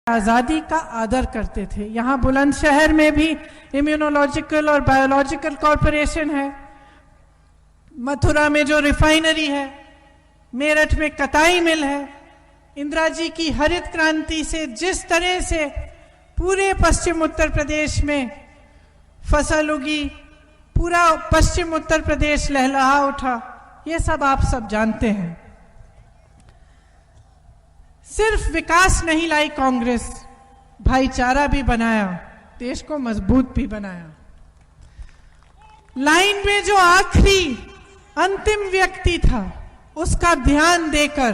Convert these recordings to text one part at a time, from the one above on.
आज़ादी का आदर करते थे। यहाँ बुलंदशहर में भी इम्यूनोलॉजिकल और बायोलॉजिकल कॉरपोरेशन है, मथुरा में जो रिफाइनरी है, मेरठ में कताई मिल है। इंदिरा जी की हरित क्रांति से जिस तरह से पूरे पश्चिम उत्तर प्रदेश में फसल उगी, पूरा पश्चिम उत्तर प्रदेश लहलहा उठा, ये सब आप सब जानते हैं। सिर्फ विकास नहीं लाई कांग्रेस, भाईचारा भी बनाया, देश को मजबूत भी बनाया। लाइन में जो आखिरी अंतिम व्यक्ति था, उसका ध्यान देकर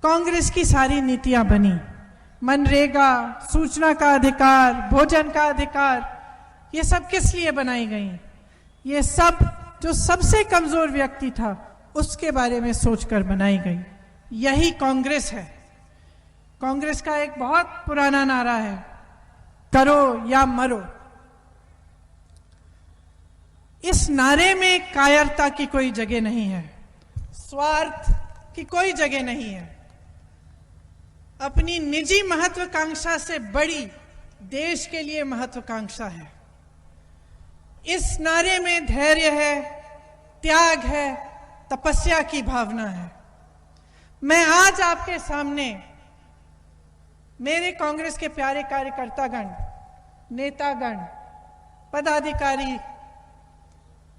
कांग्रेस की सारी नीतियां बनी। मनरेगा, सूचना का अधिकार, भोजन का अधिकार, ये सब किस लिए बनाई गई? ये सब जो सबसे कमजोर व्यक्ति था उसके बारे में सोचकर बनाई गई। यही कांग्रेस है। कांग्रेस का एक बहुत पुराना नारा है, करो या मरो। इस नारे में कायरता की कोई जगह नहीं है, स्वार्थ की कोई जगह नहीं है। अपनी निजी महत्वाकांक्षा से बड़ी देश के लिए महत्वाकांक्षा है। इस नारे में धैर्य है, त्याग है, तपस्या की भावना है। मैं आज आपके सामने मेरे कांग्रेस के प्यारे कार्यकर्तागण, नेतागण, पदाधिकारी,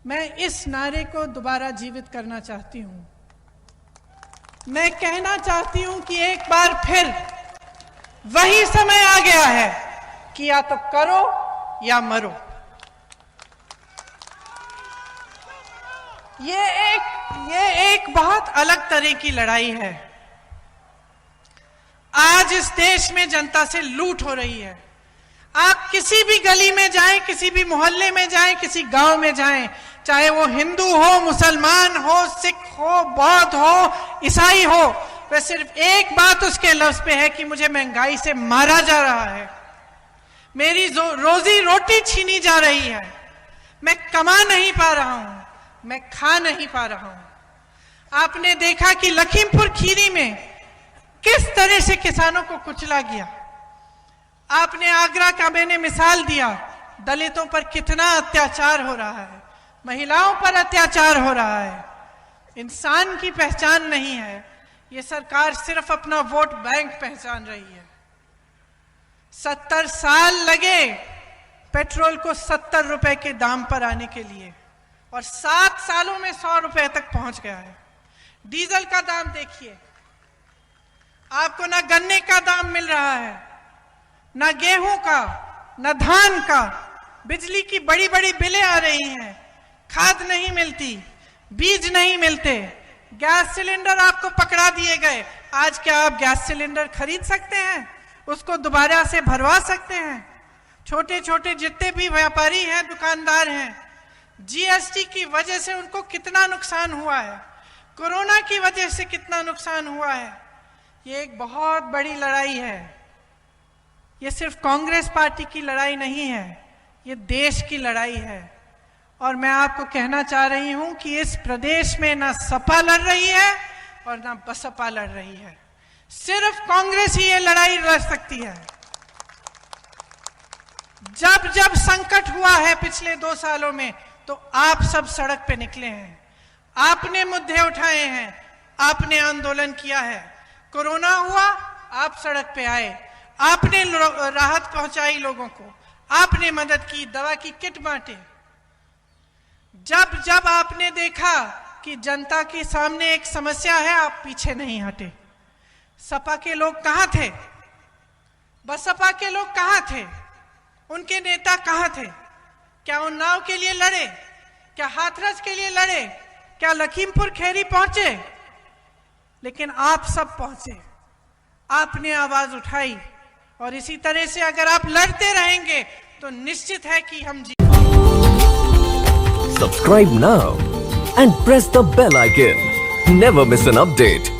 मैं इस नारे को दोबारा जीवित करना चाहती हूं। मैं कहना चाहती हूं कि एक बार फिर वही समय आ गया है कि या तो करो या मरो। ये एक बहुत अलग तरह की लड़ाई है। आज इस देश में जनता से लूट हो रही है। आप किसी भी गली में जाएं, किसी भी मोहल्ले में जाएं, किसी गांव में जाएं, चाहे वो हिंदू हो, मुसलमान हो, सिख हो, बौद्ध हो, ईसाई हो, वह सिर्फ एक बात उसके लफ्ज पे है कि मुझे महंगाई से मारा जा रहा है, मेरी रोजी रोटी छीनी जा रही है, मैं कमा नहीं पा रहा हूं, मैं खा नहीं पा रहा हूं। आपने देखा कि लखीमपुर खीरी में किस तरह से किसानों को कुचला गया। आपने आगरा का मैंने मिसाल दिया, दलितों पर कितना अत्याचार हो रहा है, महिलाओं पर अत्याचार हो रहा है। इंसान की पहचान नहीं है, ये सरकार सिर्फ अपना वोट बैंक पहचान रही है। 70 साल लगे पेट्रोल को 70 रुपए के दाम पर आने के लिए, और 7 सालों में 100 रुपए तक पहुंच गया है। डीजल का दाम देखिए, आपको ना गन्ने का दाम मिल रहा है, ना गेहूं का, ना धान का। बिजली की बड़ी बड़ी बिलें आ रही हैं, खाद नहीं मिलती, बीज नहीं मिलते, गैस सिलेंडर आपको पकड़ा दिए गए। आज क्या आप गैस सिलेंडर खरीद सकते हैं? उसको दोबारा से भरवा सकते हैं? छोटे छोटे जितने भी व्यापारी हैं, दुकानदार हैं, जीएसटी की वजह से उनको कितना नुकसान हुआ है, कोरोना की वजह से कितना नुकसान हुआ है। ये एक बहुत बड़ी लड़ाई है। ये सिर्फ कांग्रेस पार्टी की लड़ाई नहीं है, ये देश की लड़ाई है। और मैं आपको कहना चाह रही हूं कि इस प्रदेश में ना सपा लड़ रही है और ना बसपा लड़ रही है, सिर्फ कांग्रेस ही ये लड़ाई लड़ सकती है। जब जब संकट हुआ है पिछले 2 सालों में, तो आप सब सड़क पे निकले हैं, आपने मुद्दे उठाए हैं, आपने आंदोलन किया है। कोरोना हुआ, आप सड़क पे आए, आपने राहत पहुंचाई लोगों को, आपने मदद की, दवा की किट बांटे। जब जब आपने देखा कि जनता के सामने एक समस्या है, आप पीछे नहीं हटे। सपा के लोग कहां थे? बसपा के लोग कहां थे? उनके नेता कहां थे? क्या उन्नाव के लिए लड़े? क्या हाथरस के लिए लड़े? क्या लखीमपुर खीरी पहुंचे? लेकिन आप सब पहुंचे, आपने आवाज उठाई, और इसी तरह से अगर आप लड़ते रहेंगे तो निश्चित है कि हम जीतेंगे। Subscribe now and press the bell icon. Never miss an update.